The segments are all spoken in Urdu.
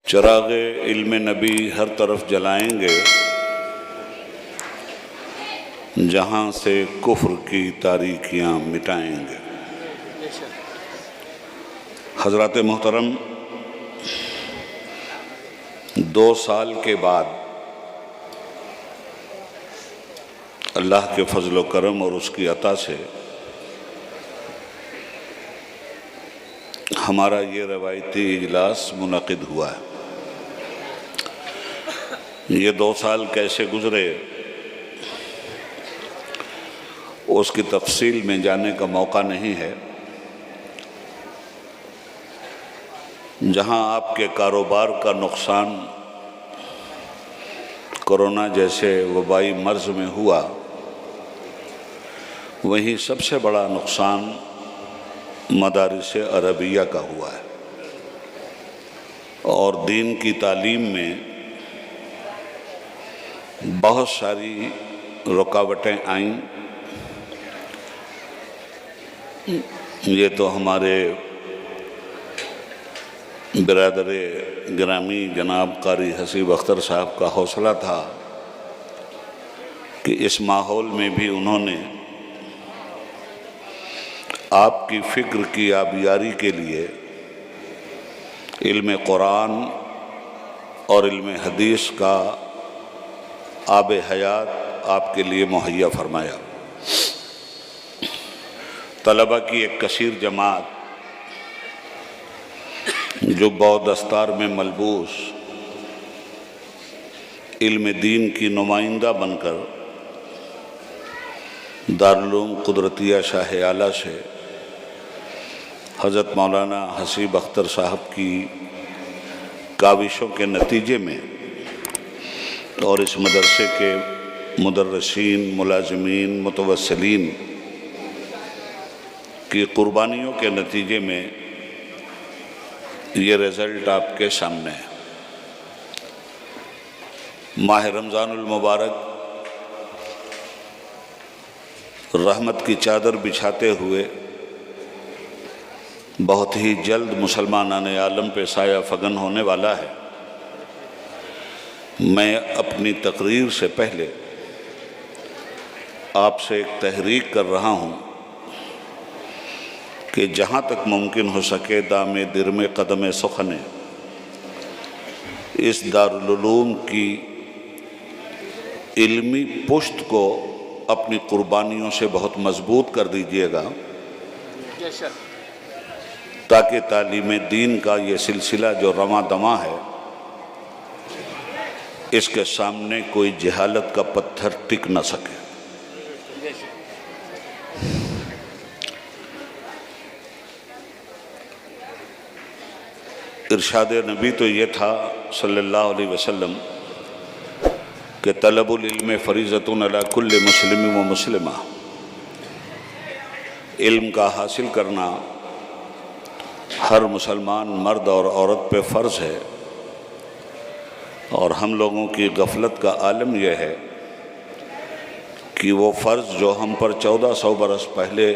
چراغ علم نبی ہر طرف جلائیں گے جہاں سے کفر کی تاریکیاں مٹائیں گے۔ حضرات محترم، 2 سال کے بعد اللہ کے فضل و کرم اور اس کی عطا سے ہمارا یہ روایتی اجلاس منعقد ہوا ہے۔ یہ 2 سال کیسے گزرے اس کی تفصیل میں جانے کا موقع نہیں ہے۔ جہاں آپ کے کاروبار کا نقصان کورونا جیسے وبائی مرض میں ہوا، وہیں سب سے بڑا نقصان مدارس عربیہ کا ہوا ہے، اور دین کی تعلیم میں بہت ساری رکاوٹیں آئیں۔ یہ تو ہمارے برادر گرامی جناب قاری حسیب اختر صاحب کا حوصلہ تھا کہ اس ماحول میں بھی انہوں نے آپ کی فکر کی آبیاری کے لیے علم قرآن اور علم حدیث کا آب حیات آپ کے لیے مہیا فرمایا۔ طلبہ کی ایک کثیر جماعت جو بودستار میں ملبوس علم دین کی نمائندہ بن کر دارالعلوم قدرتیہ شاہ اعلیٰ سے حضرت مولانا حسیب اختر صاحب کی کاوشوں کے نتیجے میں اور اس مدرسے کے مدرسین، ملازمین، متوسلین کی قربانیوں کے نتیجے میں یہ رزلٹ آپ کے سامنے ہے۔ ماہ رمضان المبارک رحمت کی چادر بچھاتے ہوئے بہت ہی جلد مسلمانان عالم پہ سایہ فگن ہونے والا ہے۔ میں اپنی تقریر سے پہلے آپ سے ایک تحریک کر رہا ہوں کہ جہاں تک ممکن ہو سکے دام درم قدم سخن اس دارالعلوم کی علمی پشت کو اپنی قربانیوں سے بہت مضبوط کر دیجیے گا، تاکہ تعلیم دین کا یہ سلسلہ جو رواں دواں ہے، اس کے سامنے کوئی جہالت کا پتھر ٹک نہ سکے۔ ارشاد نبی تو یہ تھا صلی اللہ علیہ وسلم کہ طلب العلم فریضۃ علی کل مسلم و مسلمہ، علم کا حاصل کرنا ہر مسلمان مرد اور عورت پہ فرض ہے، اور ہم لوگوں کی غفلت کا عالم یہ ہے کہ وہ فرض جو ہم پر 1400 برس پہلے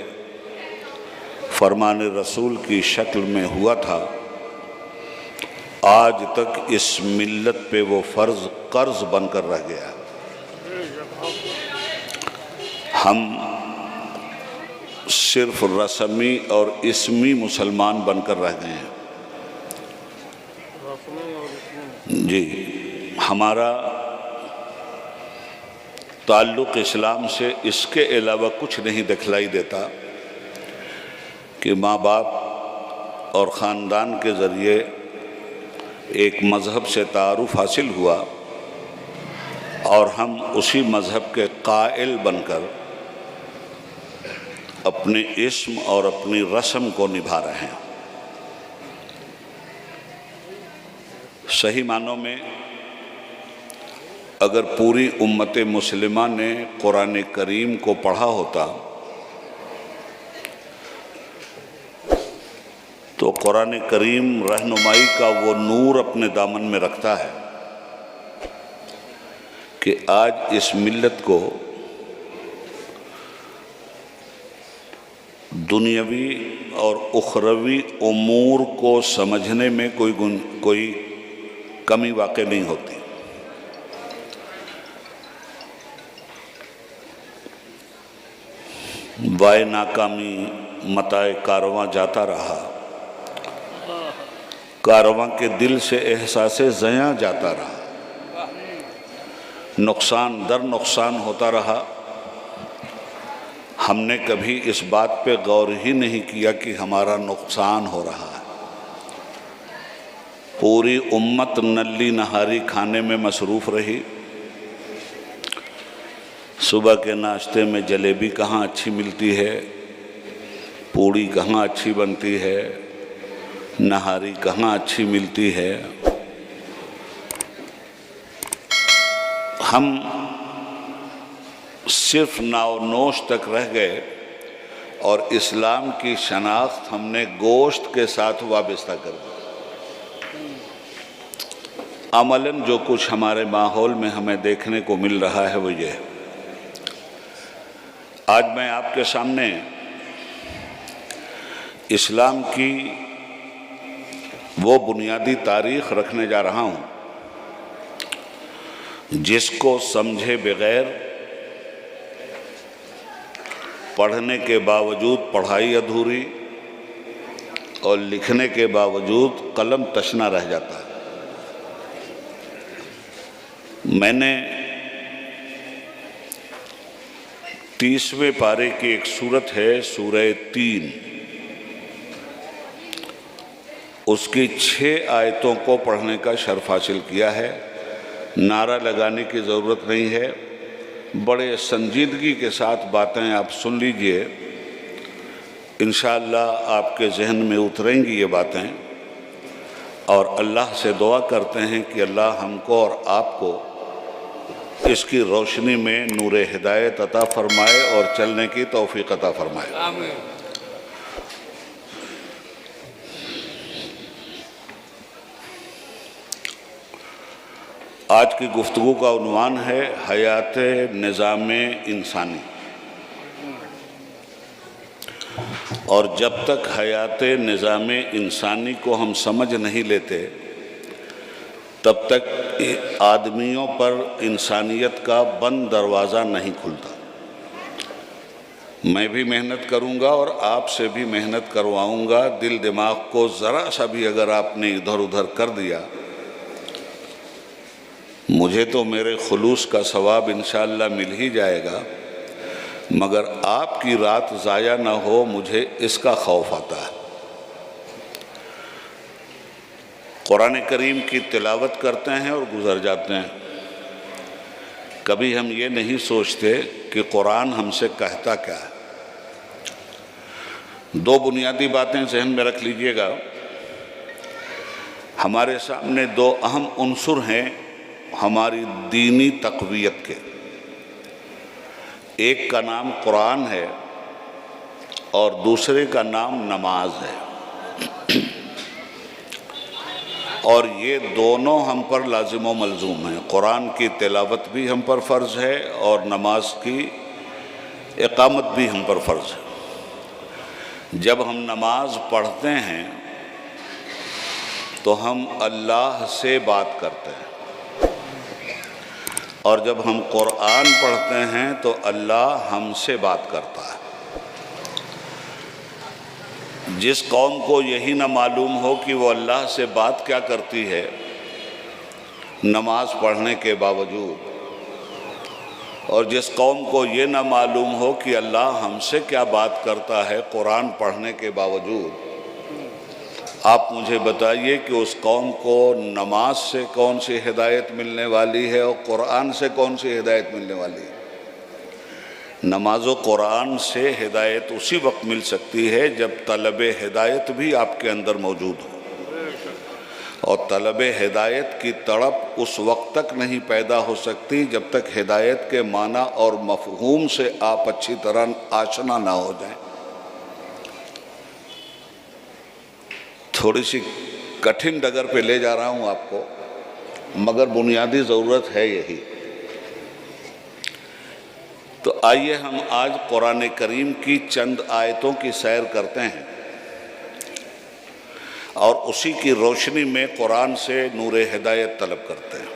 فرمان رسول کی شکل میں ہوا تھا، آج تک اس ملت پہ وہ فرض قرض بن کر رہ گیا۔ ہم صرف رسمی اور اسمی مسلمان بن کر رہ گئے ہیں۔ جی، ہمارا تعلق اسلام سے اس کے علاوہ کچھ نہیں دکھلائی دیتا کہ ماں باپ اور خاندان کے ذریعے ایک مذہب سے تعارف حاصل ہوا، اور ہم اسی مذہب کے قائل بن کر اپنے اسم اور اپنی رسم کو نبھا رہے ہیں۔ صحیح معنوں میں اگر پوری امت مسلمہ نے قرآن کریم کو پڑھا ہوتا تو قرآن کریم رہنمائی کا وہ نور اپنے دامن میں رکھتا ہے کہ آج اس ملت کو دنیاوی اور اخروی امور کو سمجھنے میں کوئی کمی واقع نہیں ہوتی۔ بائے ناکامی متاع کارواں جاتا رہا، کارواں کے دل سے احساس زیاں جاتا رہا، نقصان در نقصان ہوتا رہا۔ ہم نے کبھی اس بات پہ غور ہی نہیں کیا کہ ہمارا نقصان ہو رہا ہے۔ پوری امت نلی نہاری کھانے میں مصروف رہی۔ صبح کے ناشتے میں جلیبی کہاں اچھی ملتی ہے، پوڑی کہاں اچھی بنتی ہے، نہاری کہاں اچھی ملتی ہے۔ ہم صرف ناو نوش تک رہ گئے اور اسلام کی شناخت ہم نے گوشت کے ساتھ وابستہ کر دی۔ عملاً جو کچھ ہمارے ماحول میں ہمیں دیکھنے کو مل رہا ہے وہ یہ ہے۔ آج میں آپ کے سامنے اسلام کی وہ بنیادی تاریخ رکھنے جا رہا ہوں جس کو سمجھے بغیر پڑھنے کے باوجود پڑھائی ادھوری اور لکھنے کے باوجود قلم تشنا رہ جاتا ہے۔ میں نے 30ویں پارے کی ایک سورت ہے سورہ 3، اس کی 6 آیتوں کو پڑھنے کا شرف حاصل کیا ہے۔ نعرہ لگانے کی ضرورت نہیں ہے، بڑے سنجیدگی کے ساتھ باتیں آپ سن لیجئے، انشاءاللہ آپ کے ذہن میں اتریں گی یہ باتیں، اور اللہ سے دعا کرتے ہیں کہ اللہ ہم کو اور آپ کو اس کی روشنی میں نور ہدایت عطا فرمائے اور چلنے کی توفیق عطا فرمائے۔ آمین۔ آج کی گفتگو کا عنوان ہے حیات نظام انسانی، اور جب تک حیات نظام انسانی کو ہم سمجھ نہیں لیتے تب تک آدمیوں پر انسانیت کا بند دروازہ نہیں کھلتا۔ میں بھی محنت کروں گا اور آپ سے بھی محنت کرواؤں گا، دل دماغ کو ذرا سا بھی اگر آپ نے ادھر ادھر کر دیا، مجھے تو میرے خلوص کا ثواب انشاءاللہ مل ہی جائے گا، مگر آپ کی رات ضائع نہ ہو، مجھے اس کا خوف آتا ہے۔ قرآن کریم کی تلاوت کرتے ہیں اور گزر جاتے ہیں، کبھی ہم یہ نہیں سوچتے کہ قرآن ہم سے کہتا کیا ہے۔ 2 بنیادی باتیں ذہن میں رکھ لیجئے گا۔ ہمارے سامنے 2 اہم عنصر ہیں ہماری دینی تقویت کے، ایک کا نام قرآن ہے اور دوسرے کا نام نماز ہے، اور یہ دونوں ہم پر لازم و ملزوم ہیں۔ قرآن کی تلاوت بھی ہم پر فرض ہے اور نماز کی اقامت بھی ہم پر فرض ہے۔ جب ہم نماز پڑھتے ہیں تو ہم اللہ سے بات کرتے ہیں، اور جب ہم قرآن پڑھتے ہیں تو اللہ ہم سے بات کرتا ہے۔ جس قوم کو یہی نہ معلوم ہو کہ وہ اللہ سے بات کیا کرتی ہے نماز پڑھنے کے باوجود، اور جس قوم کو یہ نہ معلوم ہو کہ اللہ ہم سے کیا بات کرتا ہے قرآن پڑھنے کے باوجود، آپ مجھے بتائیے کہ اس قوم کو نماز سے کون سی ہدایت ملنے والی ہے اور قرآن سے کون سی ہدایت ملنے والی ہے؟ نماز و قرآن سے ہدایت اسی وقت مل سکتی ہے جب طلب ہدایت بھی آپ کے اندر موجود ہو، اور طلب ہدایت کی تڑپ اس وقت تک نہیں پیدا ہو سکتی جب تک ہدایت کے معنی اور مفہوم سے آپ اچھی طرح آشنا نہ ہو جائیں۔ تھوڑی سی کٹھن ڈگر پہ لے جا رہا ہوں آپ کو، مگر بنیادی ضرورت ہے یہی۔ تو آئیے ہم آج قرآن کریم کی چند آیتوں کی سیر کرتے ہیں۔ اور اسی کی روشنی میں قرآن سے نور ہدایت طلب کرتے ہیں۔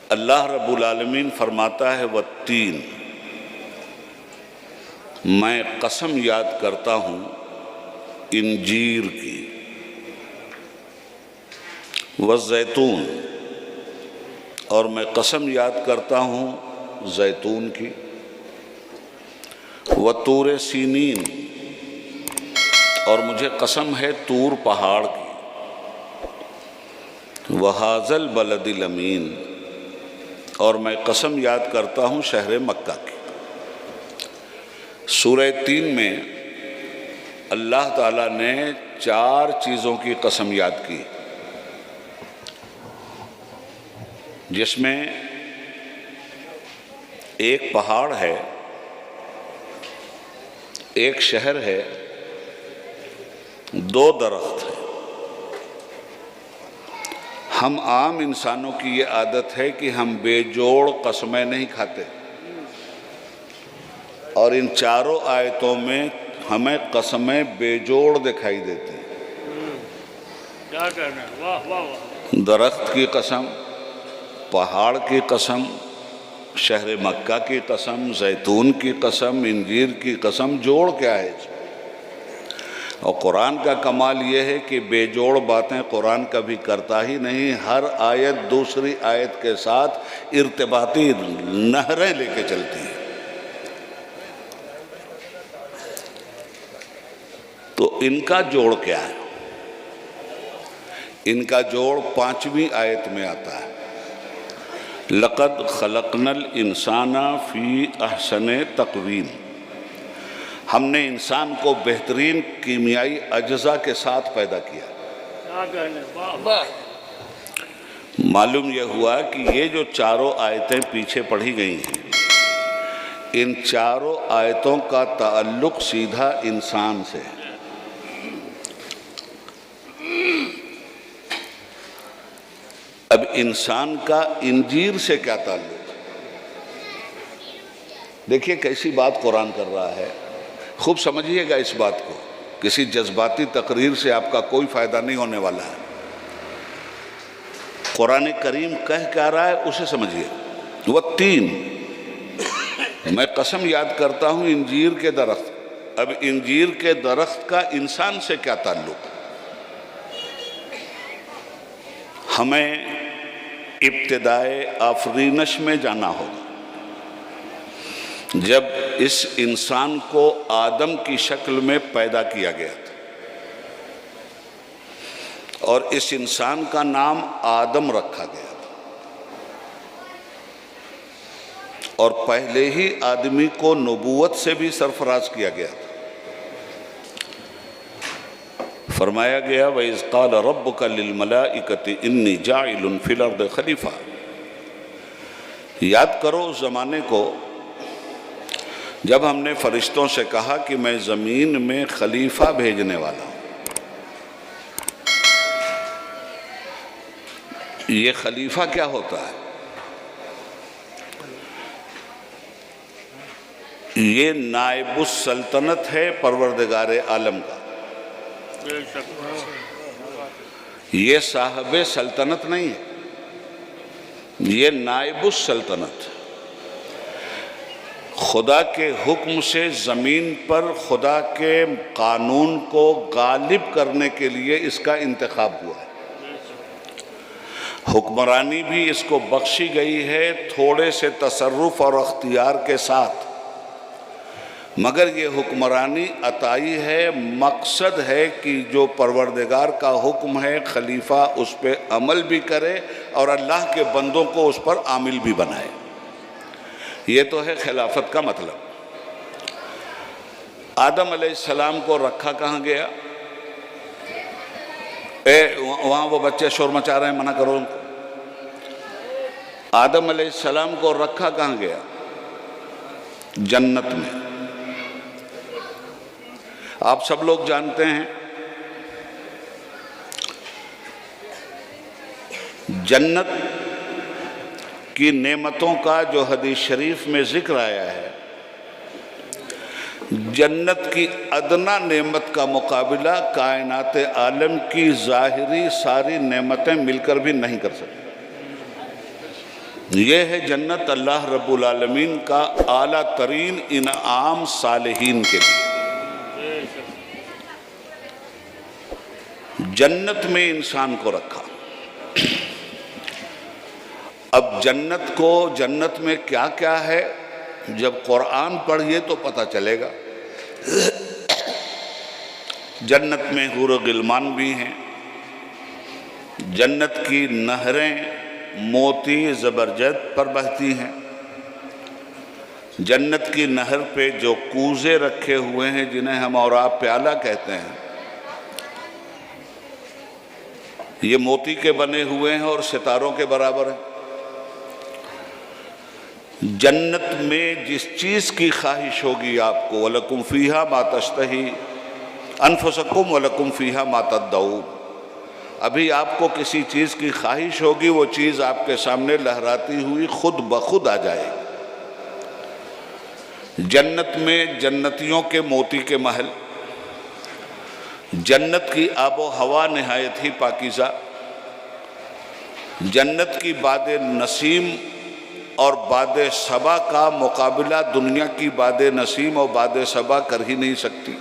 اللہ رب العالمین فرماتا ہے والتین، میں قسم یاد کرتا ہوں انجیر کی، والزیتون، اور میں قسم یاد کرتا ہوں زیتون کی، وطور سینین، اور مجھے قسم ہے طور پہاڑ کی، وہذا البلد الامین، اور میں قسم یاد کرتا ہوں شہر مکہ کی۔ سورہ 3 میں اللہ تعالیٰ نے 4 چیزوں کی قسم یاد کی، جس میں ایک پہاڑ ہے، ایک شہر ہے، 2 درخت ہیں۔ ہم عام انسانوں کی یہ عادت ہے کہ ہم بے جوڑ قسمیں نہیں کھاتے، اور ان 4 آیتوں میں ہمیں قسمیں بے جوڑ دکھائی دیتی ہیں۔ کیا کہنا ہے، واہ واہ واہ۔ درخت کی قسم، پہاڑ کی قسم، شہر مکہ کی قسم، زیتون کی قسم، انجیر کی قسم، جوڑ کیا ہے اس میں؟ اور قرآن کا کمال یہ ہے کہ بے جوڑ باتیں قرآن کبھی کرتا ہی نہیں، ہر آیت دوسری آیت کے ساتھ ارتباطی نہریں لے کے چلتی ہیں۔ تو ان کا جوڑ کیا ہے؟ ان کا جوڑ 5ویں آیت میں آتا ہے، لَقَدْ خَلَقْنَا الْإِنسَانَ فِي أَحْسَنِ تَقْوِيمٍ، ہم نے انسان کو بہترین کیمیائی اجزاء کے ساتھ پیدا کیا۔ کیا کہنا ہے، واہ واہ۔ معلوم یہ ہوا کہ یہ جو 4 آیتیں پیچھے پڑھی گئی ہیں، ان 4 آیتوں کا تعلق سیدھا انسان سے ہے۔ اب انسان کا انجیر سے کیا تعلق؟ دیکھیے کیسی بات قرآن کر رہا ہے، خوب سمجھیے گا اس بات کو، کسی جذباتی تقریر سے آپ کا کوئی فائدہ نہیں ہونے والا ہے۔ قرآن کریم کہہ کیا رہا ہے اسے سمجھیے۔ والتین، میں قسم یاد کرتا ہوں انجیر کے درخت۔ اب انجیر کے درخت کا انسان سے کیا تعلق؟ ہمیں ابتدائے آفرینش میں جانا ہوگا، جب اس انسان کو آدم کی شکل میں پیدا کیا گیا تھا، اور اس انسان کا نام آدم رکھا گیا تھا، اور پہلے ہی آدمی کو نبوت سے بھی سرفراز کیا گیا تھا۔ فرمایا گیا وَإِذْ قَالَ رَبُّكَ لِلْمَلَائِكَةِ إِنِّي جَاعِلٌ فِي الْأَرْضِ خَلِيفَةً، یاد کرو اس زمانے کو جب ہم نے فرشتوں سے کہا کہ میں زمین میں خلیفہ بھیجنے والا ہوں۔ یہ خلیفہ کیا ہوتا ہے؟ یہ نائب السلطنت ہے پروردگار عالم کا، بے شک۔ یہ صاحب سلطنت نہیں ہے، یہ نائب السلطنت ہے۔ خدا کے حکم سے زمین پر خدا کے قانون کو غالب کرنے کے لیے اس کا انتخاب ہوا ہے۔ حکمرانی بھی اس کو بخشی گئی ہے تھوڑے سے تصرف اور اختیار کے ساتھ، مگر یہ حکمرانی عطائی ہے، مقصد ہے کہ جو پروردگار کا حکم ہے خلیفہ اس پہ عمل بھی کرے اور اللہ کے بندوں کو اس پر عامل بھی بنائے۔ یہ تو ہے خلافت کا مطلب۔ آدم علیہ السلام کو رکھا کہاں گیا؟ وہاں وہ بچے شور مچا رہے ہیں، منع کرو ان کو۔ آدم علیہ السلام کو رکھا کہاں گیا؟ جنت میں۔ آپ سب لوگ جانتے ہیں جنت کی نعمتوں کا جو حدیث شریف میں ذکر آیا ہے، جنت کی ادنا نعمت کا مقابلہ کائنات عالم کی ظاہری ساری نعمتیں مل کر بھی نہیں کر سکتی۔ یہ ہے جنت اللہ رب العالمین کا اعلیٰ ترین انعام صالحین کے لیے۔ جنت میں انسان کو رکھا۔ اب جنت میں کیا کیا ہے، جب قرآن پڑھیے تو پتہ چلے گا۔ جنت میں حور و غلمان بھی ہیں، جنت کی نہریں موتی زبرجد پر بہتی ہیں، جنت کی نہر پہ جو کوزے رکھے ہوئے ہیں جنہیں ہم اور آپ پیالہ کہتے ہیں، یہ موتی کے بنے ہوئے ہیں اور ستاروں کے برابر ہیں۔ جنت میں جس چیز کی خواہش ہوگی آپ کو، وَلَكُمْ فِيهَا مَا تَشْتَهِي أَنفُسُكُمْ وَلَكُمْ فِيهَا مَا تَدَّعُونَ، ابھی آپ کو کسی چیز کی خواہش ہوگی، وہ چیز آپ کے سامنے لہراتی ہوئی خود بخود آ جائے گی۔ جنت میں جنتیوں کے موتی کے محل، جنت کی آب و ہوا نہایت ہی پاکیزہ، جنت کی باد نسیم اور باد صبا کا مقابلہ دنیا کی باد نسیم اور باد صبا کر ہی نہیں سکتی۔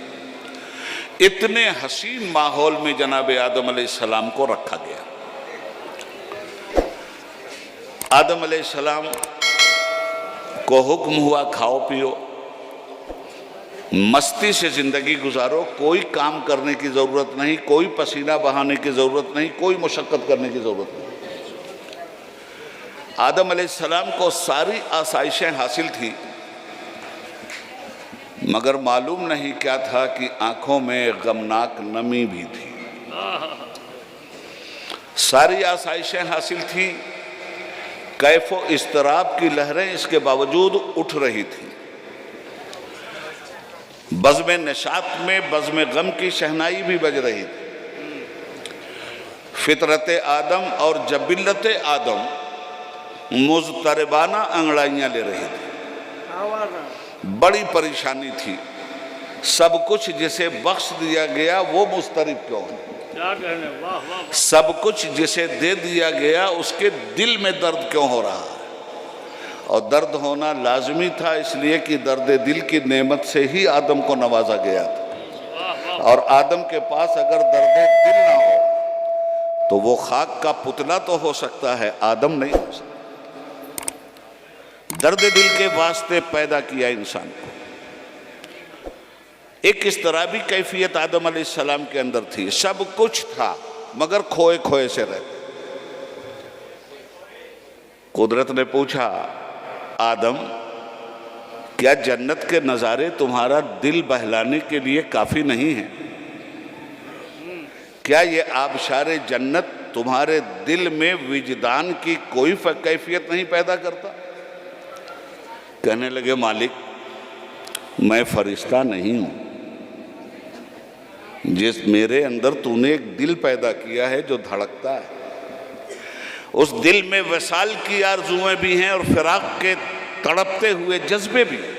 اتنے حسین ماحول میں جناب آدم علیہ السلام کو رکھا گیا۔ آدم علیہ السلام کو حکم ہوا کھاؤ پیو، مستی سے زندگی گزارو، کوئی کام کرنے کی ضرورت نہیں، کوئی پسینہ بہانے کی ضرورت نہیں، کوئی مشقت کرنے کی ضرورت نہیں۔ آدم علیہ السلام کو ساری آسائشیں حاصل تھیں، مگر معلوم نہیں کیا تھا کہ آنکھوں میں غمناک نمی بھی تھی۔ ساری آسائشیں حاصل تھیں، کیف و اضطراب کی لہریں اس کے باوجود اٹھ رہی تھیں۔ بزم نشاط میں بزم غم کی شہنائی بھی بج رہی تھی۔ فطرت آدم اور جبلت آدم مضطربانہ انگڑائیاں لے رہی تھی، بڑی پریشانی تھی۔ سب کچھ جسے بخش دیا گیا وہ مضطرب کیوں ہے؟ سب کچھ جسے دے دیا گیا اس کے دل میں درد کیوں ہو رہا ہے؟ اور درد ہونا لازمی تھا، اس لیے کہ درد دل کی نعمت سے ہی آدم کو نوازا گیا تھا، اور آدم کے پاس اگر درد دل نہ ہو تو وہ خاک کا پتلا تو ہو سکتا ہے، آدم نہیں ہو سکتا۔ درد دل کے واسطے پیدا کیا انسان کو۔ ایک اضطرابی کیفیت آدم علیہ السلام کے اندر تھی، سب کچھ تھا مگر کھوئے کھوئے سے رہتے۔ قدرت نے پوچھا، آدم کیا جنت کے نظارے تمہارا دل بہلانے کے لیے کافی نہیں ہیں؟ کیا یہ آبشار جنت تمہارے دل میں وجدان کی کوئی کیفیت نہیں پیدا کرتا؟ کہنے لگے، مالک میں فرشتہ نہیں ہوں، جس میرے اندر تو نے ایک دل پیدا کیا ہے جو دھڑکتا ہے، اس دل میں وصال کی آرزویں بھی ہیں اور فراق کے تڑپتے ہوئے جذبے بھی ہیں۔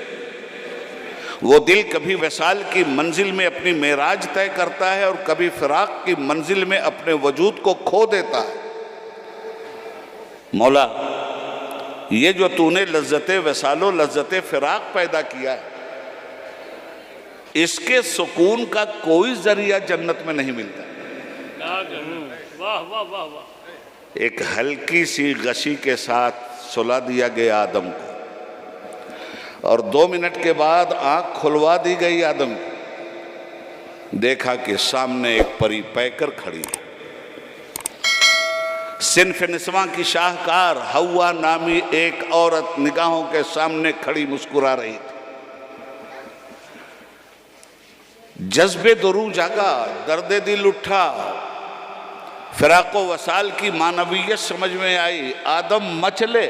وہ دل کبھی وصال کی منزل میں اپنی معراج طے کرتا ہے اور کبھی فراق کی منزل میں اپنے وجود کو کھو دیتا ہے۔ مولا، یہ جو تو نے لذت وصال و لذت فراق پیدا کیا ہے، اس کے سکون کا کوئی ذریعہ جنت میں نہیں ملتا۔ ایک ہلکی سی غشی کے ساتھ سلا دیا گیا آدم کو، اور 2 منٹ کے بعد آنکھ کھلوا دی گئی آدم کی۔ دیکھا کہ سامنے ایک پری پیکر کھڑی ہے، صنف نسواں کی شاہکار ہوا نامی ایک عورت نگاہوں کے سامنے کھڑی مسکرا رہی تھی۔ جذب درو جاگا، درد دل اٹھا، فراق و وصال کی معنویت سمجھ میں آئی۔ آدم مچلے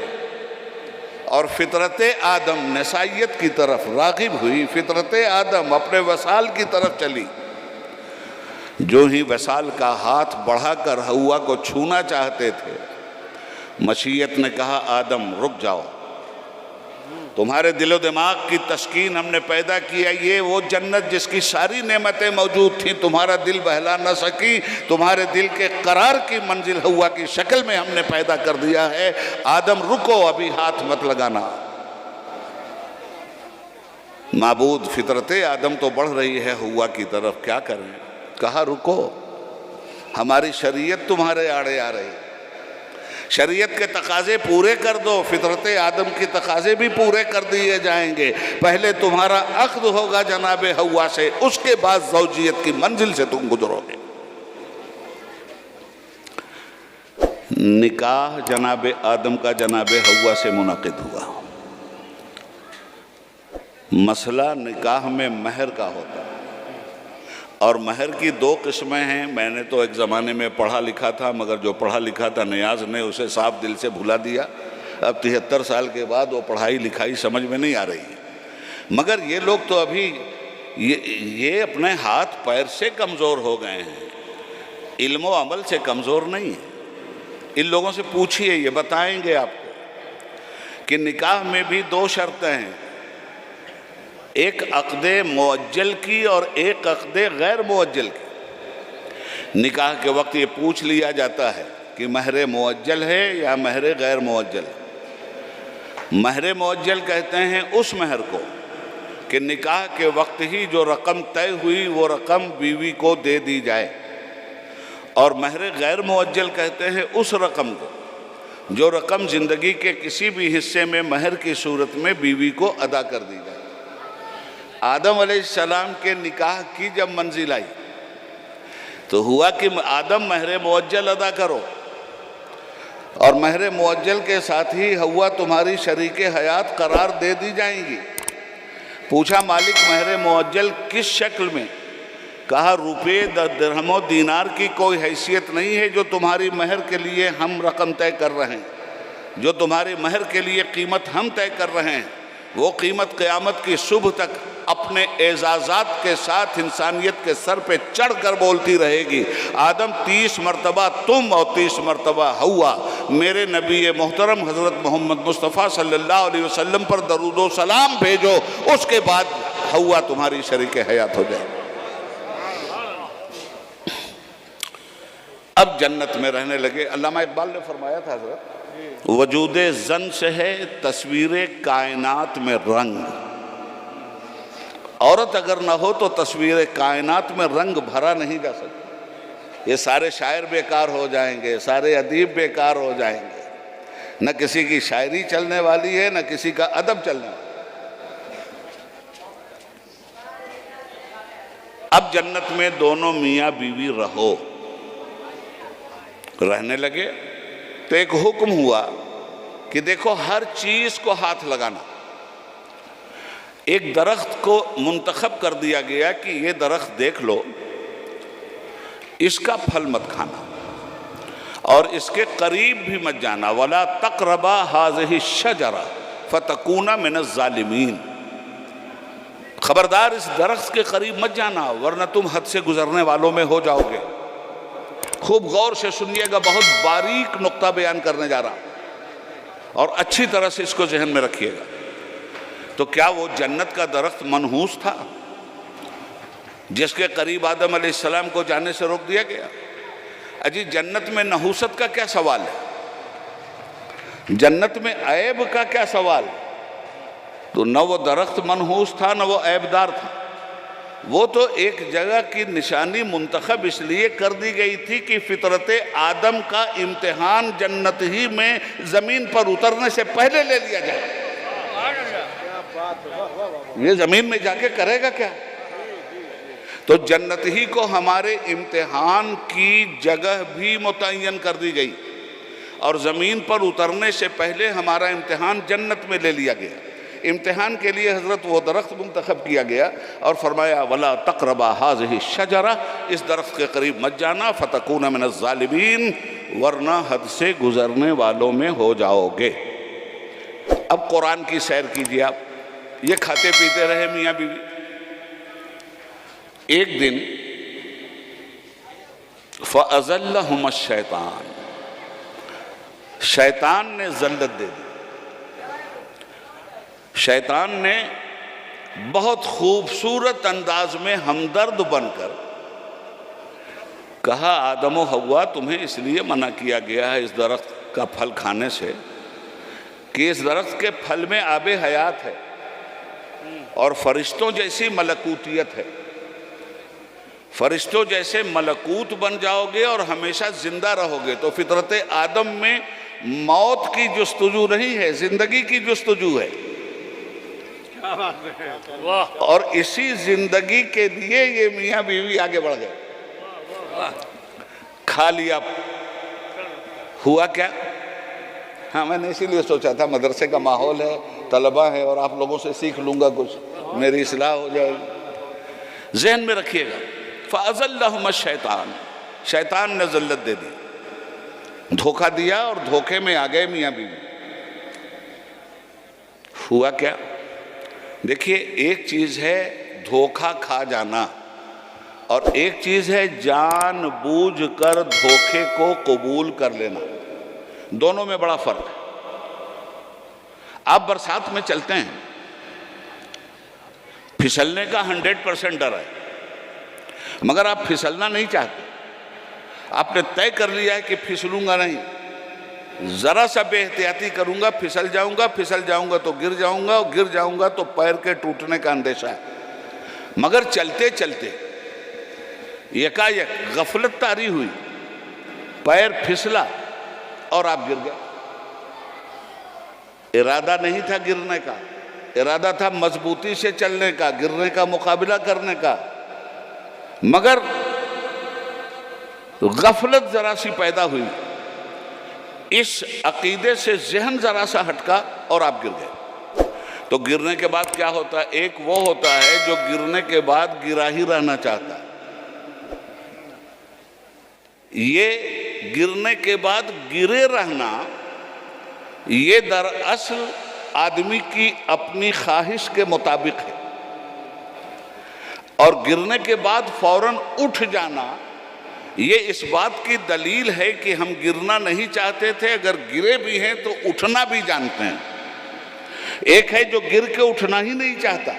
اور فطرت آدم نسائیت کی طرف راغب ہوئی، فطرت آدم اپنے وصال کی طرف چلی۔ جو ہی وصال کا ہاتھ بڑھا کر ہوا کو چھونا چاہتے تھے، مشیت نے کہا، آدم رک جاؤ، تمہارے دل و دماغ کی تسکین ہم نے پیدا کیا، یہ وہ جنت جس کی ساری نعمتیں موجود تھیں تمہارا دل بہلا نہ سکی، تمہارے دل کے قرار کی منزل ہوا کی شکل میں ہم نے پیدا کر دیا ہے۔ آدم رکو، ابھی ہاتھ مت لگانا۔ معبود فطرت آدم تو بڑھ رہی ہے ہوا کی طرف، کیا کریں؟ کہا رکو، ہماری شریعت تمہارے آڑے آ رہی، شریعت کے تقاضے پورے کر دو، فطرت آدم کی تقاضے بھی پورے کر دیے جائیں گے۔ پہلے تمہارا عقد ہوگا جناب حوا سے، اس کے بعد زوجیت کی منزل سے تم گزرو گے۔ نکاح جناب آدم کا جناب حوا سے منعقد ہوا۔ مسئلہ نکاح میں مہر کا ہوتا ہے، اور مہر کی دو قسمیں ہیں۔ میں نے تو ایک زمانے میں پڑھا لکھا تھا، مگر جو پڑھا لکھا تھا نیاز نے اسے صاف دل سے بھلا دیا۔ اب 73 سال کے بعد وہ پڑھائی لکھائی سمجھ میں نہیں آ رہی ہے۔ مگر یہ لوگ تو ابھی یہ اپنے ہاتھ پیر سے کمزور ہو گئے ہیں، علم و عمل سے کمزور نہیں ہیں۔ ان لوگوں سے پوچھئے، یہ بتائیں گے آپ کو کہ نکاح میں بھی دو شرطیں ہیں، ایک عقد معجل کی اور ایک عقد غیر معجل کی۔ نکاح کے وقت یہ پوچھ لیا جاتا ہے کہ مہر معجل ہے یا مہر غیر معجل۔ مہر معجل کہتے ہیں اس مہر کو کہ نکاح کے وقت ہی جو رقم طے ہوئی وہ رقم بیوی کو دے دی جائے، اور مہر غیر معجل کہتے ہیں اس رقم کو جو رقم زندگی کے کسی بھی حصے میں مہر کی صورت میں بیوی کو ادا کر دی جائے۔ آدم علیہ السلام کے نکاح کی جب منزل آئی تو ہوا کہ آدم مہر معجل ادا کرو، اور مہر معجل کے ساتھ ہی حوا تمہاری شریک حیات قرار دے دی جائیں گی۔ پوچھا مالک مہر معجل کس شکل میں؟ کہا روپے درہم و دینار کی کوئی حیثیت نہیں ہے جو تمہاری مہر کے لیے ہم رقم طے کر رہے ہیں، جو تمہاری مہر کے لیے قیمت ہم طے کر رہے ہیں وہ قیمت قیامت کی صبح تک اپنے اعزازات کے ساتھ انسانیت کے سر پہ چڑھ کر بولتی رہے گی۔ آدم 30 مرتبہ تم اور 30 مرتبہ حوا میرے نبی محترم حضرت محمد مصطفیٰ صلی اللہ علیہ وسلم پر درود و سلام بھیجو، اس کے بعد حوا تمہاری شریک حیات ہو جائے۔ اب جنت میں رہنے لگے۔ علامہ اقبال نے فرمایا تھا حضرت، وجود زن سے ہے تصویر کائنات میں رنگ، عورت اگر نہ ہو تو تصویر کائنات میں رنگ بھرا نہیں جا سکتا۔ یہ سارے شاعر بیکار ہو جائیں گے، سارے ادیب بیکار ہو جائیں گے، نہ کسی کی شاعری چلنے والی ہے نہ کسی کا ادب چلنے والا۔ اب جنت میں دونوں میاں بیوی رہو، رہنے لگے تو ایک حکم ہوا کہ دیکھو ہر چیز کو ہاتھ لگانا۔ ایک درخت کو منتخب کر دیا گیا کہ یہ درخت دیکھ لو، اس کا پھل مت کھانا اور اس کے قریب بھی مت جانا۔ وَلَا تَقْرَبَا هَذِهِ الشَّجَرَةَ فَتَكُونَ مِنَ الظَّالِمِينَ، خبردار اس درخت کے قریب مت جانا ورنہ تم حد سے گزرنے والوں میں ہو جاؤ گے۔ خوب غور سے سنیے گا، بہت باریک نقطہ بیان کرنے جا رہا اور اچھی طرح سے اس کو ذہن میں رکھیے گا۔ تو کیا وہ جنت کا درخت منحوس تھا جس کے قریب آدم علیہ السلام کو جانے سے روک دیا گیا؟ اجی جنت میں نحوست کا کیا سوال ہے؟ جنت میں عیب کا کیا سوال؟ تو نہ وہ درخت منحوس تھا نہ وہ عیب دار تھا، وہ تو ایک جگہ کی نشانی منتخب اس لیے کر دی گئی تھی کہ فطرت آدم کا امتحان جنت ہی میں زمین پر اترنے سے پہلے لے لیا جائے۔ یہ زمین میں جا کے کرے گا کیا؟ تو جنت ہی کو ہمارے امتحان کی جگہ بھی متعین کر دی گئی، اور زمین پر اترنے سے پہلے ہمارا امتحان جنت میں لے لیا گیا۔ امتحان کے لیے حضرت وہ درخت منتخب کیا گیا اور فرمایا وَلَا تَقْرَبَا هَذِهِ الشَّجَرَةَ، اس درخت کے قریب مت جانا، فَتَكُونَ مِنَ الظَّالِمِينَ، ورنہ حد سے گزرنے والوں میں ہو جاؤ گے۔ اب قرآن کی سیر کیجئے آپ۔ یہ کھاتے پیتے رہے میاں بیوی۔ ایک دن فَأَزَلَّهُمَ الشَّيْطَانُ، شیطان نے ذلت دے دی۔ شیطان نے بہت خوبصورت انداز میں ہمدرد بن کر کہا آدم و حوا تمہیں اس لیے منع کیا گیا ہے اس درخت کا پھل کھانے سے کہ اس درخت کے پھل میں آب حیات ہے اور فرشتوں جیسی ملکوتیت ہے، فرشتوں جیسے ملکوت بن جاؤ گے اور ہمیشہ زندہ رہو گے۔ تو فطرت آدم میں موت کی جستجو نہیں ہے، زندگی کی جستجو ہے، واہ اور اسی زندگی کے لیے یہ میاں بیوی آگے بڑھ گئے۔ کھا لیا، ہوا کیا؟ ہاں میں نے اسی لیے سوچا تھا مدرسے کا ماحول ہے، طلبہ ہے اور آپ لوگوں سے سیکھ لوں گا کچھ، میری اصلاح ہو جائے گی۔ ذہن میں رکھیے گا، فَأَزَلَّهُمَ الشَّيْطَانُ، شیطان نے ذلت دے دی، دھوکہ دیا اور دھوکے میں آ گئے میاں بیوی۔ ہوا کیا؟ دیکھیے ایک چیز ہے دھوکہ کھا جانا اور ایک چیز ہے جان بوجھ کر دھوکے کو قبول کر لینا، دونوں میں بڑا فرق ہے۔ آپ برسات میں چلتے ہیں، پھسلنے کا 100% ڈر ہے، مگر آپ پھسلنا نہیں چاہتے، آپ نے طے کر لیا ہے کہ پھسلوں گا نہیں، ذرا سا بے احتیاطی کروں گا پھسل جاؤں گا تو گر جاؤں گا، اور گر جاؤں گا تو پیر کے ٹوٹنے کا اندیشہ ہے۔ مگر چلتے چلتے یکا یک غفلت طاری ہوئی، پیر پھسلا اور آپ گر گئے۔ ارادہ نہیں تھا گرنے کا، ارادہ تھا مضبوطی سے چلنے کا، گرنے کا مقابلہ کرنے کا، مگر غفلت ذرا سی پیدا ہوئی، اس عقیدے سے ذہن ذرا سا ہٹکا اور آپ گر گئے۔ تو گرنے کے بعد کیا ہوتا ہے؟ ایک وہ ہوتا ہے جو گرنے کے بعد گرا ہی رہنا چاہتا ہے، یہ گرنے کے بعد گرے رہنا یہ دراصل آدمی کی اپنی خواہش کے مطابق ہے، اور گرنے کے بعد فوراً اٹھ جانا یہ اس بات کی دلیل ہے کہ ہم گرنا نہیں چاہتے تھے، اگر گرے بھی ہیں تو اٹھنا بھی جانتے ہیں۔ ایک ہے جو گر کے اٹھنا ہی نہیں چاہتا،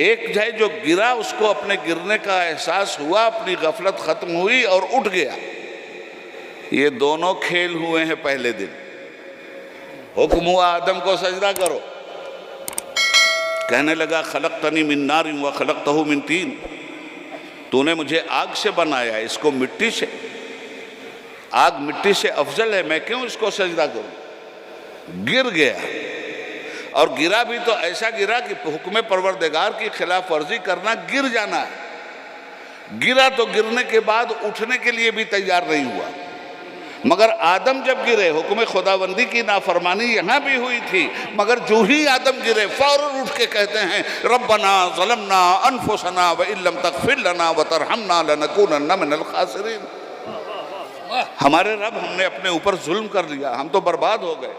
ایک ہے جو گرا اس کو اپنے گرنے کا احساس ہوا، اپنی غفلت ختم ہوئی اور اٹھ گیا۔ یہ دونوں کھیل ہوئے ہیں پہلے دن۔ حکم ہوا آدم کو سجدہ کرو، کہنے لگا خلقتنی من نار وخلقتہ من طین، تو نے مجھے آگ سے بنایا، اس کو مٹی سے، آگ مٹی سے افضل ہے، میں کیوں اس کو سجدہ کروں؟ گر گیا، اور گرا بھی تو ایسا گرا کہ حکم پروردگار کی خلاف ورزی کرنا گر جانا ہے۔ گرا تو گرنے کے بعد اٹھنے کے لیے بھی تیار نہیں ہوا، مگر آدم جب گرے حکم خداوندی کی نافرمانی یہاں بھی ہوئی تھی، مگر جو ہی آدم گرے فوراً اٹھ کے کہتے ہیں ربنا ظلمنا انفسنا وان لم تغفر لنا وترحمنا لنکونن من الخاسرین۔ ہمارے رب ہم نے اپنے اوپر ظلم کر لیا، ہم تو برباد ہو گئے،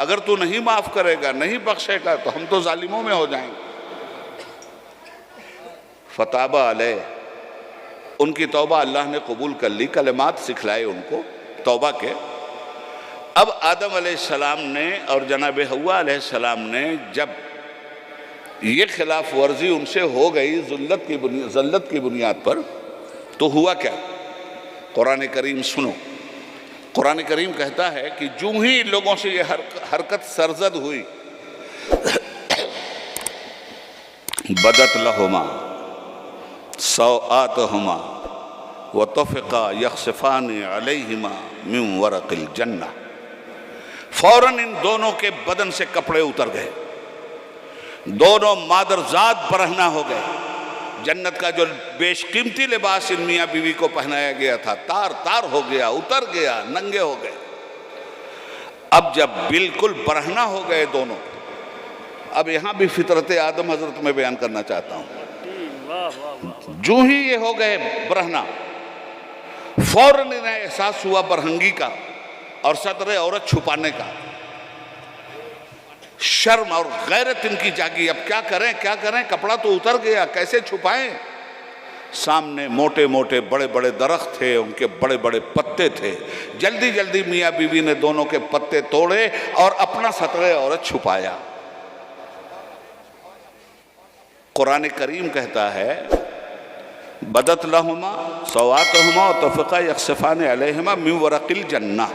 اگر تو نہیں معاف کرے گا نہیں بخشے گا تو ہم تو ظالموں میں ہو جائیں گے۔ فتاب علیہ، ان کی توبہ اللہ نے قبول کر لی، کلمات سکھلائے ان کو توبہ کے۔ اب آدم علیہ السلام نے اور جناب حوا علیہ السلام نے جب یہ خلاف ورزی ان سے ہو گئی ذلت کی بنیاد پر، تو ہوا کیا؟ قرآن کریم سنو، قرآن کریم کہتا ہے کہ جو ہی لوگوں سے یہ حرکت سرزد ہوئی، بدت لہما سوآتہما وطفقا یخصفان علیہما من ورق الجنہ، فوراً ان دونوں کے بدن سے کپڑے اتر گئے، دونوں مادرزاد برہنہ ہو گئے۔ جنت کا جو بیش قیمتی لباس ان میاں بیوی کو پہنایا گیا تھا تار تار ہو گیا، اتر گیا، ننگے ہو گئے۔ اب جب بالکل برہنہ ہو گئے دونوں، اب یہاں بھی فطرت آدم حضرت میں بیان کرنا چاہتا ہوں۔ جو ہی یہ ہو گئے برہنہ، فوراً انہیں احساس ہوا برہنگی کا اور ستر عورت چھپانے کا، شرم اور غیرت ان کی جاگی۔ اب کیا کریں، کپڑا تو اتر گیا، کیسے چھپائیں؟ سامنے موٹے موٹے بڑے بڑے درخت تھے، ان کے بڑے بڑے پتے تھے، جلدی جلدی میاں بیوی نے دونوں کے پتے توڑے اور اپنا ستر عورت چھپایا۔ قرآن کریم کہتا ہے بدت لہما سواتہما وطفقا یخصفان علیہما من ورق الجنہ.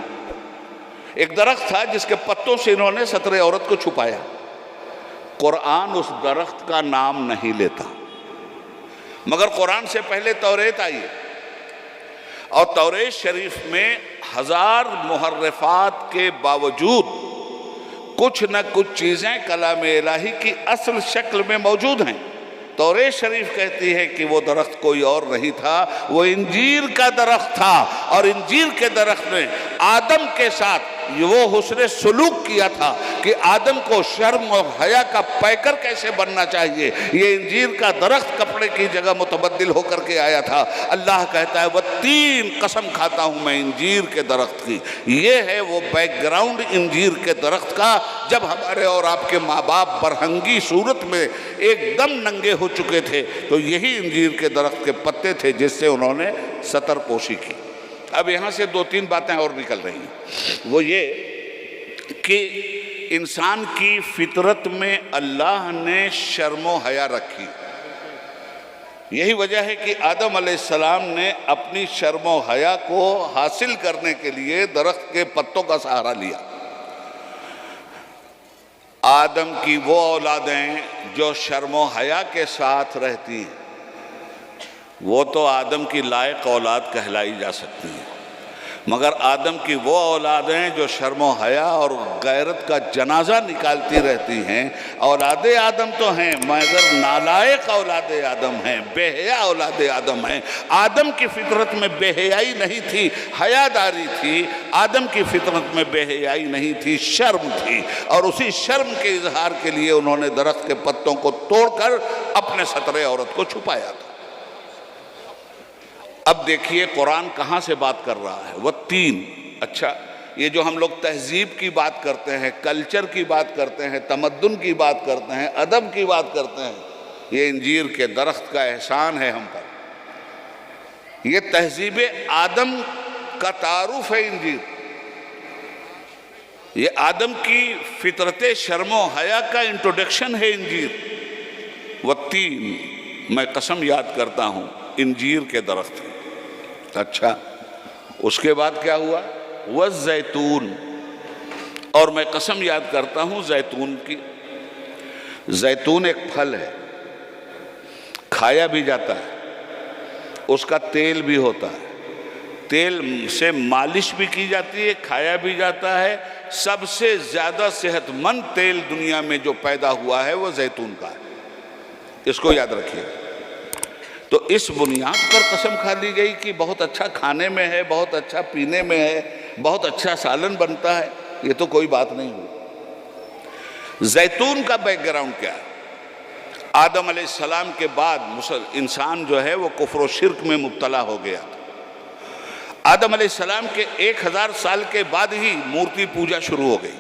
ایک درخت تھا جس کے پتوں سے انہوں نے ستر عورت کو چھپایا. قرآن اس درخت کا نام نہیں لیتا، مگر قرآن سے پہلے توریت آئی ہے، اور توریت شریف میں 1000 محرفات کے باوجود کچھ نہ کچھ چیزیں کلام الہی کی اصل شکل میں موجود ہیں. توریت شریف کہتی ہے کہ وہ درخت کوئی اور نہیں تھا، وہ انجیر کا درخت تھا، اور انجیر کے درخت نے آدم کے ساتھ وہ حسن سلوک کیا تھا کہ آدم کو شرم اور حیا کا پیکر کیسے بننا چاہیے. یہ انجیر کا درخت کپڑے کی جگہ متبدل ہو کر کے آیا تھا. اللہ کہتا ہے والتین، قسم کھاتا ہوں میں انجیر کے درخت کی. یہ ہے وہ بیک گراؤنڈ انجیر کے درخت کا. جب ہمارے اور آپ کے ماں باپ برہنگی صورت میں ایک دم ننگے ہو چکے تھے تو یہی انجیر کے درخت کے پتے تھے جس سے انہوں نے ستر پوشی کی. اب یہاں سے 2-3 باتیں اور نکل رہی ہیں. وہ یہ کہ انسان کی فطرت میں اللہ نے شرم و حیا رکھی. یہی وجہ ہے کہ آدم علیہ السلام نے اپنی شرم و حیا کو حاصل کرنے کے لیے درخت کے پتوں کا سہارا لیا. آدم کی وہ اولادیں جو شرم و حیا کے ساتھ رہتی ہیں وہ تو آدم کی لائق اولاد کہلائی جا سکتی ہیں، مگر آدم کی وہ اولادیں جو شرم و حیا اور غیرت کا جنازہ نکالتی رہتی ہیں اولاد آدم تو ہیں مگر نالائق اولاد آدم ہیں، بے حیا اولاد آدم ہیں. آدم کی فطرت میں بے حیائی نہیں تھی، حیا داری تھی. آدم کی فطرت میں بے حیائی نہیں تھی، شرم تھی، اور اسی شرم کے اظہار کے لیے انہوں نے درخت کے پتوں کو توڑ کر اپنے ستر عورت کو چھپایا تھا. اب دیکھیے قرآن کہاں سے بات کر رہا ہے. وہ 3. اچھا، یہ جو ہم لوگ تہذیب کی بات کرتے ہیں، کلچر کی بات کرتے ہیں، تمدن کی بات کرتے ہیں، ادب کی بات کرتے ہیں، یہ انجیر کے درخت کا احسان ہے ہم پر. یہ تہذیب آدم کا تعارف ہے انجیر. یہ آدم کی فطرت شرم و حیا کا انٹروڈکشن ہے انجیر. وہ 3 میں قسم یاد کرتا ہوں انجیر کے درخت. اچھا، اس کے بعد کیا ہوا؟ والزیتون، اور میں قسم یاد کرتا ہوں زیتون کی. زیتون ایک پھل ہے، کھایا بھی جاتا ہے، اس کا تیل بھی ہوتا ہے، تیل سے مالش بھی کی جاتی ہے، کھایا بھی جاتا ہے. سب سے زیادہ صحت مند تیل دنیا میں جو پیدا ہوا ہے وہ زیتون کا ہے. اس کو یاد رکھیے. تو اس بنیاد پر قسم کھا لی گئی کہ بہت اچھا کھانے میں ہے، بہت اچھا پینے میں ہے، بہت اچھا سالن بنتا ہے. یہ تو کوئی بات نہیں ہوئی. زیتون کا بیک گراؤنڈ کیا ہے؟ آدم علیہ السلام کے بعد انسان جو ہے وہ کفر و شرک میں مبتلا ہو گیا. آدم علیہ السلام کے 1000 سال کے بعد ہی مورتی پوجا شروع ہو گئی.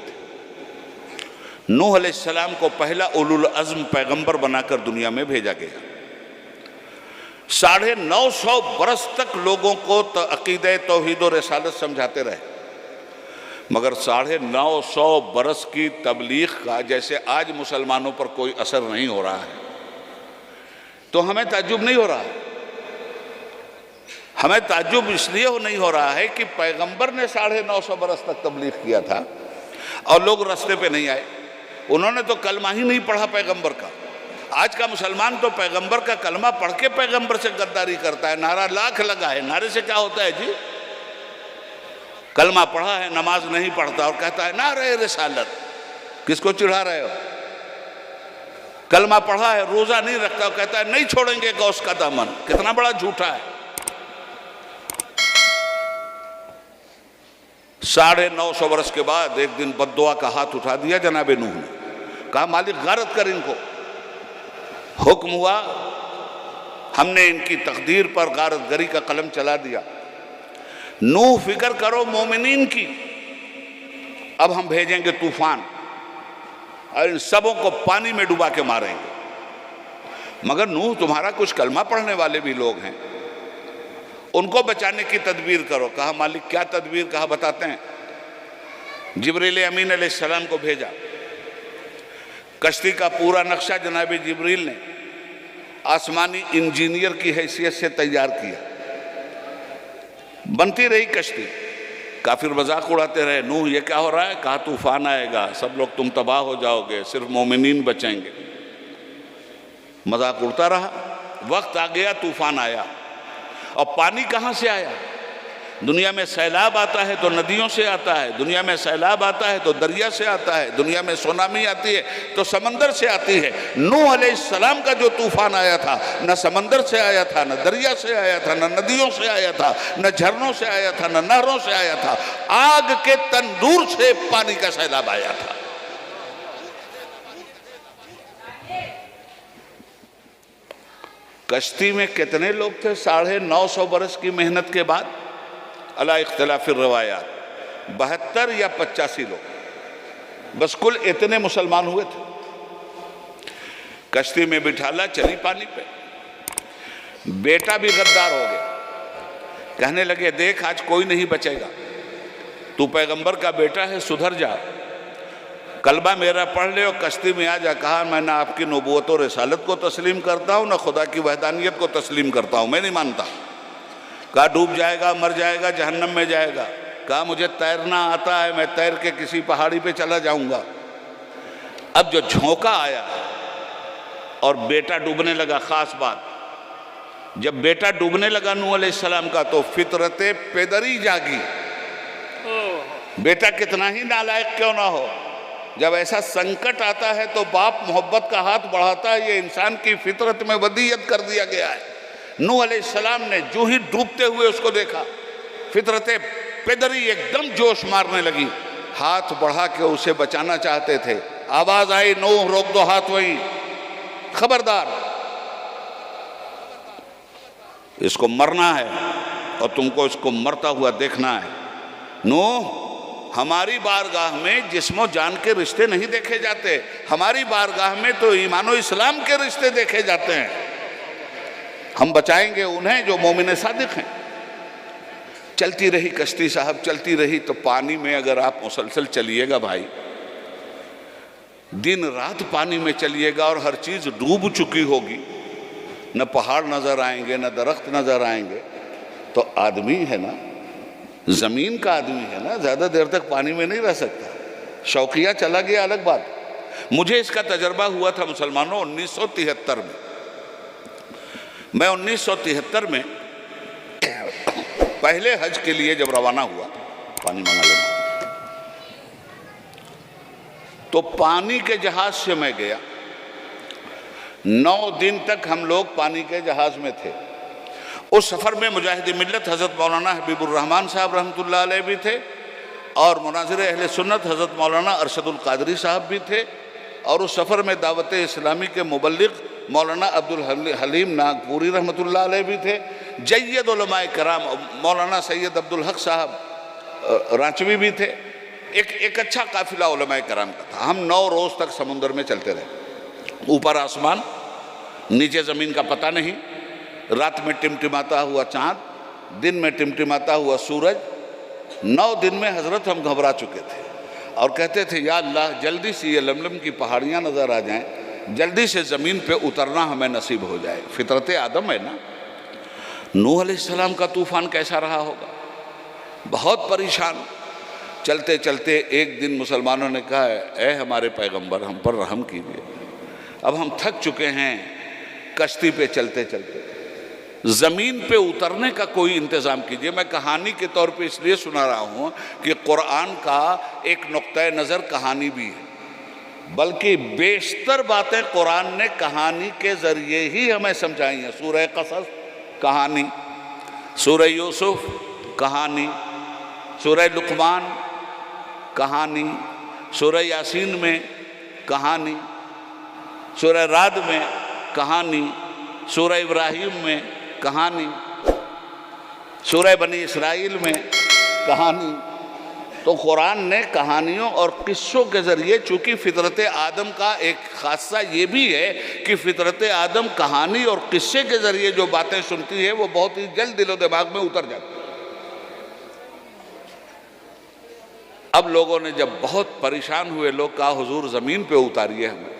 نوح علیہ السلام کو پہلا اولو العزم پیغمبر بنا کر دنیا میں بھیجا گیا. 950 برس تک لوگوں کو عقیدہ توحید و رسالت سمجھاتے رہے، مگر 950 برس کی تبلیغ کا جیسے آج مسلمانوں پر کوئی اثر نہیں ہو رہا ہے. تو ہمیں تعجب نہیں ہو رہا ہے. ہمیں تعجب اس لیے نہیں ہو رہا ہے کہ پیغمبر نے 950 برس تک تبلیغ کیا تھا اور لوگ رستے پہ نہیں آئے. انہوں نے تو کلمہ ہی نہیں پڑھا پیغمبر کا. آج کا مسلمان تو پیغمبر کا کلمہ پڑھ کے پیغمبر سے غداری کرتا ہے، نعرہ لاکھ لگا ہے. نعرے سے کیا ہوتا ہے جی؟ کلمہ پڑھا ہے، نماز نہیں پڑھتا اور کہتا ہے نعرہ رسالت. کس کو چڑھا رہے ہو؟ کلمہ پڑھا ہے، روزہ نہیں رکھتا اور کہتا ہے نہیں چھوڑیں گے غوث کا دامن. کتنا بڑا جھوٹا ہے. 950 برس کے بعد ایک دن بد دعا کا ہاتھ اٹھا دیا جناب نوح نے. کہا مالک غارت کر ان کو. حکم ہوا، ہم نے ان کی تقدیر پر غارت گری کا قلم چلا دیا. نوح فکر کرو مومنین کی، اب ہم بھیجیں گے طوفان اور ان سبوں کو پانی میں ڈبا کے ماریں گے. مگر نوح تمہارا کچھ کلمہ پڑھنے والے بھی لوگ ہیں، ان کو بچانے کی تدبیر کرو. کہا مالک کیا تدبیر؟ کہا بتاتے ہیں. جبریل امین علیہ السلام کو بھیجا. کشتی کا پورا نقشہ جناب جبریل نے آسمانی انجینئر کی حیثیت سے تیار کیا، بنتی رہی کشتی، کافر مذاق اڑاتے رہے، نوح یہ کیا ہو رہا ہے؟ کہا طوفان آئے گا، سب لوگ تم تباہ ہو جاؤ گے، صرف مومنین بچیں گے، مذاق اڑتا رہا، وقت آ گیا، طوفان آیا، اور پانی کہاں سے آیا؟ دنیا میں سیلاب آتا ہے تو ندیوں سے آتا ہے، دنیا میں سیلاب آتا ہے تو دریا سے آتا ہے، دنیا میں سونامی آتی ہے تو سمندر سے آتی ہے۔ نوح علیہ السلام کا جو طوفان آیا تھا نہ سمندر سے آیا تھا، نہ دریا سے آیا تھا، نہ ندیوں سے آیا تھا، نہ جھرنوں سے آیا تھا، نہ نہروں سے آیا تھا، آگ کے تندور سے پانی کا سیلاب آیا تھا۔ کشتی میں کتنے لوگ تھے 950 برس کی محنت کے بعد؟ علی اختلاف الروایات 72 یا 85 لوگ، بس کل اتنے مسلمان ہوئے تھے۔ کشتی میں بٹھالا، چلی پانی پہ، بیٹا بھی غدار ہو گیا، کہنے لگے دیکھ آج کوئی نہیں بچے گا، تو پیغمبر کا بیٹا ہے، سدھر جا، کلمہ میرا پڑھ لے اور کشتی میں آ جا۔ کہا میں نہ آپ کی نبوت و رسالت کو تسلیم کرتا ہوں، نہ خدا کی وحدانیت کو تسلیم کرتا ہوں، میں نہیں مانتا۔ کہا ڈوب جائے گا، مر جائے گا، جہنم میں جائے گا۔ کہا مجھے تیرنا آتا ہے، میں تیر کے کسی پہاڑی پہ چلا جاؤں گا۔ اب جو جھونکا آیا اور بیٹا ڈوبنے لگا، خاص بات، جب بیٹا ڈوبنے لگا نوح علیہ السلام کا تو فطرت پدری جاگی۔ بیٹا کتنا ہی نالائق کیوں نہ ہو، جب ایسا سنکٹ آتا ہے تو باپ محبت کا ہاتھ بڑھاتا ہے، یہ انسان کی فطرت میں ودیت کر دیا گیا ہے۔ نوح علیہ السلام نے جو ہی ڈوبتے ہوئے اس کو دیکھا، فطرت پدری ایک دم جوش مارنے لگی، ہاتھ بڑھا کے اسے بچانا چاہتے تھے۔ آواز آئی نوح روک دو ہاتھ، وہیں خبردار، اس کو مرنا ہے اور تم کو اس کو مرتا ہوا دیکھنا ہے۔ نوح ہماری بارگاہ میں جسم و جان کے رشتے نہیں دیکھے جاتے، ہماری بارگاہ میں تو ایمان و اسلام کے رشتے دیکھے جاتے ہیں۔ ہم بچائیں گے انہیں جو مومن صادق ہیں۔ چلتی رہی کشتی صاحب، چلتی رہی، تو پانی میں اگر آپ مسلسل چلیے گا بھائی، دن رات پانی میں چلیے گا اور ہر چیز ڈوب چکی ہوگی، نہ پہاڑ نظر آئیں گے، نہ درخت نظر آئیں گے، تو آدمی ہے نا، زمین کا آدمی ہے نا، زیادہ دیر تک پانی میں نہیں رہ سکتا۔ شوقیہ چلا گیا الگ بات، مجھے اس کا تجربہ ہوا تھا مسلمانوں 1973 میں۔ میں 1973 میں پہلے حج کے لیے جب روانہ ہوا، پانی منگا لینا، تو پانی کے جہاز سے میں گیا، 9 دن تک ہم لوگ پانی کے جہاز میں تھے۔ اس سفر میں مجاہد ملت حضرت مولانا حبیب الرحمن صاحب رحمۃ اللہ علیہ بھی تھے، اور مناظر اہل سنت حضرت مولانا ارشد القادری صاحب بھی تھے، اور اس سفر میں دعوت اسلامی کے مبلغ مولانا عبدالحلیم ناگپوری رحمۃ اللہ علیہ بھی تھے، جید علماء کرام مولانا سید عبدالحق صاحب رانچوی بھی تھے۔ ایک اچھا قافلہ علماء کرام کا تھا۔ ہم 9 روز تک سمندر میں چلتے رہے، اوپر آسمان، نیچے زمین کا پتہ نہیں، رات میں ٹمٹماتا ہوا چاند، دن میں ٹمٹماتا ہوا سورج۔ 9 دن میں حضرت ہم گھبرا چکے تھے اور کہتے تھے یا اللہ جلدی سے یہ لملم کی پہاڑیاں نظر آ جائیں، جلدی سے زمین پہ اترنا ہمیں نصیب ہو جائے۔ فطرت آدم ہے نا۔ نوح علیہ السلام کا طوفان کیسا رہا ہوگا، بہت پریشان۔ چلتے چلتے ایک دن مسلمانوں نے کہا اے ہمارے پیغمبر ہم پر رحم کیجیے، اب ہم تھک چکے ہیں کشتی پہ چلتے چلتے، زمین پہ اترنے کا کوئی انتظام کیجیے۔ میں کہانی کے طور پہ اس لیے سنا رہا ہوں کہ قرآن کا ایک نقطہ نظر کہانی بھی ہے، بلکہ بیشتر باتیں قرآن نے کہانی کے ذریعے ہی ہمیں سمجھائی ہیں۔ سورہ قصص کہانی، سورہ یوسف کہانی، سورہ لقمان کہانی، سورہ یاسین میں کہانی، سورہ رعد میں کہانی، سورہ ابراہیم میں کہانی، سورہ بنی اسرائیل میں کہانی۔ تو قرآن نے کہانیوں اور قصوں کے ذریعے، چونکہ فطرت آدم کا ایک خاصہ یہ بھی ہے کہ فطرت آدم کہانی اور قصے کے ذریعے جو باتیں سنتی ہے وہ بہت ہی جلد دل و دماغ میں اتر جاتی ہے۔ اب لوگوں نے جب بہت پریشان ہوئے، لوگ کہا حضور زمین پہ اتاریے ہمیں،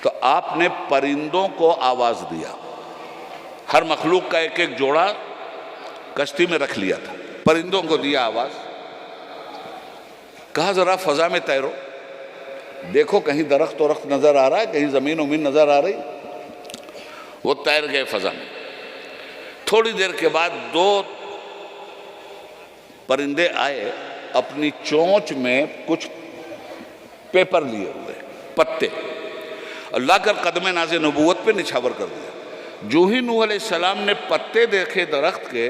تو آپ نے پرندوں کو آواز دیا، ہر مخلوق کا ایک ایک جوڑا کشتی میں رکھ لیا تھا، پرندوں کو دیا آواز، کہا ذرا فضا میں تیرو، دیکھو کہیں درخت ورخت نظر آ رہا ہے، کہیں زمین ومین نظر آ رہی۔ وہ تیر گئے فضا میں۔ تھوڑی دیر کے بعد 2 پرندے آئے، اپنی چونچ میں کچھ پیپر لیے ہوئے، پتے، اللہ کر قدم ناز نبوت پہ نچھاور کر دیا۔ جو ہی نوح علیہ السلام نے پتے دیکھے درخت کے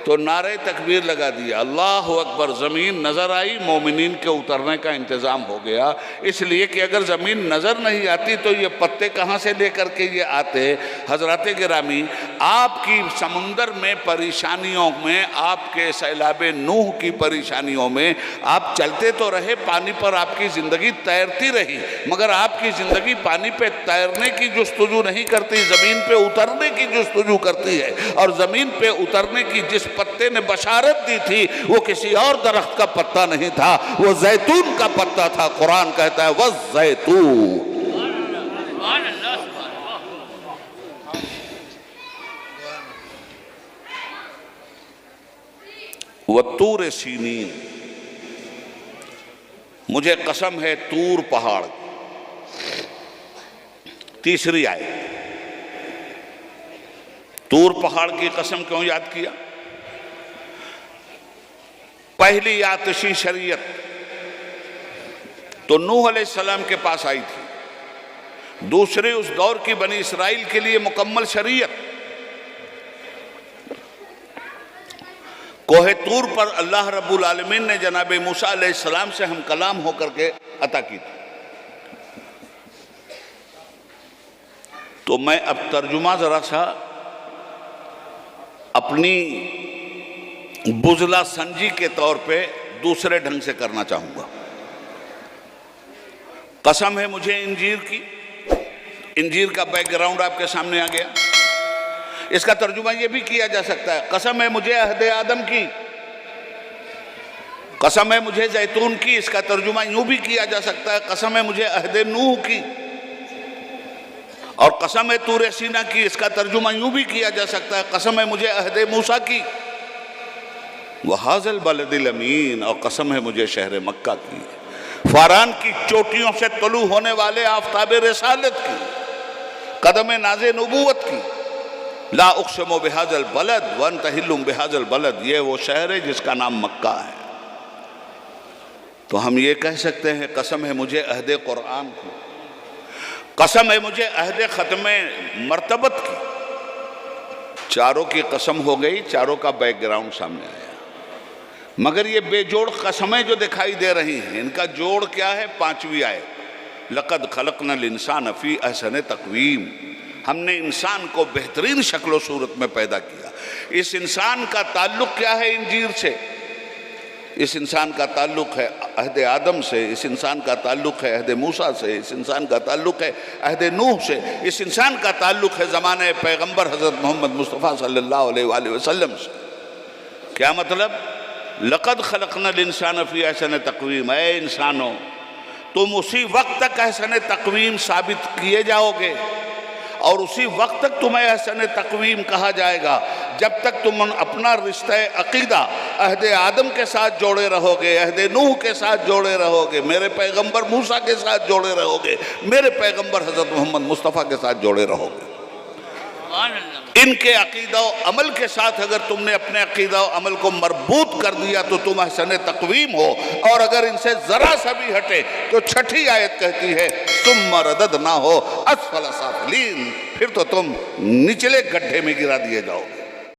تو نعرہ تکبیر لگا دیا، اللہ اکبر، زمین نظر آئی، مومنین کے اترنے کا انتظام ہو گیا۔ اس لیے کہ اگر زمین نظر نہیں آتی تو یہ پتے کہاں سے لے کر کے یہ آتے؟ حضرات گرامی، آپ کی سمندر میں پریشانیوں میں، آپ کے سیلاب نوح کی پریشانیوں میں آپ چلتے تو رہے، پانی پر آپ کی زندگی تیرتی رہی، مگر آپ کی زندگی پانی پہ تیرنے کی جستجو نہیں کرتی، زمین پہ اترنے کی جستجو کرتی ہے۔ اور زمین پہ اترنے کی جس پتے نے بشارت دی تھی وہ کسی اور درخت کا پتا نہیں تھا، وہ زیتون کا پتا تھا۔ قرآن کہتا ہے وَالزَّيْتُونَ، وَالطُّورِ سِینِین، مجھے قسم ہے طور پہاڑ۔ تیسری آیت، طور پہاڑ کی قسم کیوں یاد کیا؟ پہلی آتشی شریعت تو نوح علیہ السلام کے پاس آئی تھی، دوسری اس دور کی بنی اسرائیل کے لیے مکمل شریعت کوہ طور پر اللہ رب العالمین نے جناب موسیٰ علیہ السلام سے ہم کلام ہو کر کے عطا کی تھی۔ تو میں اب ترجمہ ذرا سا اپنی بزلہ سنجی کے طور پہ دوسرے ڈھنگ سے کرنا چاہوں گا۔ قسم ہے مجھے انجیر کی، انجیر کا بیک گراؤنڈ آپ کے سامنے آ گیا۔ اس کا ترجمہ یہ بھی کیا جا سکتا ہے، قسم ہے مجھے عہد آدم کی، قسم ہے مجھے زیتون کی۔ اس کا ترجمہ یوں بھی کیا جا سکتا ہے، قسم ہے مجھے عہد نوح کی، اور قسم ہے طور سینا کی۔ اس کا ترجمہ یوں بھی کیا جا سکتا ہے، قسم ہے مجھے عہد موسیٰ کی، وَهَذَا الْبَلَدِ الْأَمِينَ، اور قسم ہے مجھے شہر مکہ کی، فاران کی چوٹیوں سے طلوع ہونے والے آفتاب رسالت کی، قدم ناز نبوت کی۔ لا اقسم بهذا البلد وانت حل بهذا البلد، یہ وہ شہر ہے جس کا نام مکہ ہے۔ تو ہم یہ کہہ سکتے ہیں قسم ہے مجھے عہد قرآن کی، قسم ہے مجھے عہد ختم مرتبت کی۔ چاروں کی قسم ہو گئی، چاروں کا بیک گراؤنڈ سامنے آیا، مگر یہ بے جوڑ قسمیں جو دکھائی دے رہی ہیں ان کا جوڑ کیا ہے؟ 5ویں آیت، لَقَدْ خَلَقْنَا الْإِنسَانَ فِي أَحْسَنِ تَقْوِيمٍ، ہم نے انسان کو بہترین شکل و صورت میں پیدا کیا۔ اس انسان کا تعلق کیا ہے انجیر سے؟ اس انسان کا تعلق ہے عہد آدم سے، اس انسان کا تعلق ہے عہد موسیٰ سے، اس انسان کا تعلق ہے عہد نوح سے، اس انسان کا تعلق ہے زمانہ پیغمبر حضرت محمد مصطفیٰ صلی اللہ علیہ وآلہ وسلم سے۔ کیا مطلب؟ لَقَدْ خَلَقْنَا الْإِنسَانَ فِي أَحْسَنِ تَقْوِيمٍ، اے انسانوں تم اسی وقت تک احسن تقویم ثابت کیے جاؤ گے اور اسی وقت تک تمہیں احسن تقویم کہا جائے گا جب تک تم اپنا رشتہ عقیدہ عہد آدم کے ساتھ جوڑے رہو گے، عہد نوح کے ساتھ جوڑے رہو گے، میرے پیغمبر موسیٰ کے ساتھ جوڑے رہو گے، میرے پیغمبر حضرت محمد مصطفیٰ کے ساتھ جوڑے رہو گے۔ ان کے عقیدہ و عمل کے ساتھ اگر تم نے اپنے عقیدہ و عمل کو مربوط کر دیا تو تم احسن تقویم ہو، اور اگر ان سے ذرا سا بھی ہٹے تو 6ٹھی آیت کہتی ہے ثم رددناہ اسفل سافلین، پھر تو تم نچلے گڈھے میں گرا دیے جاؤ گے۔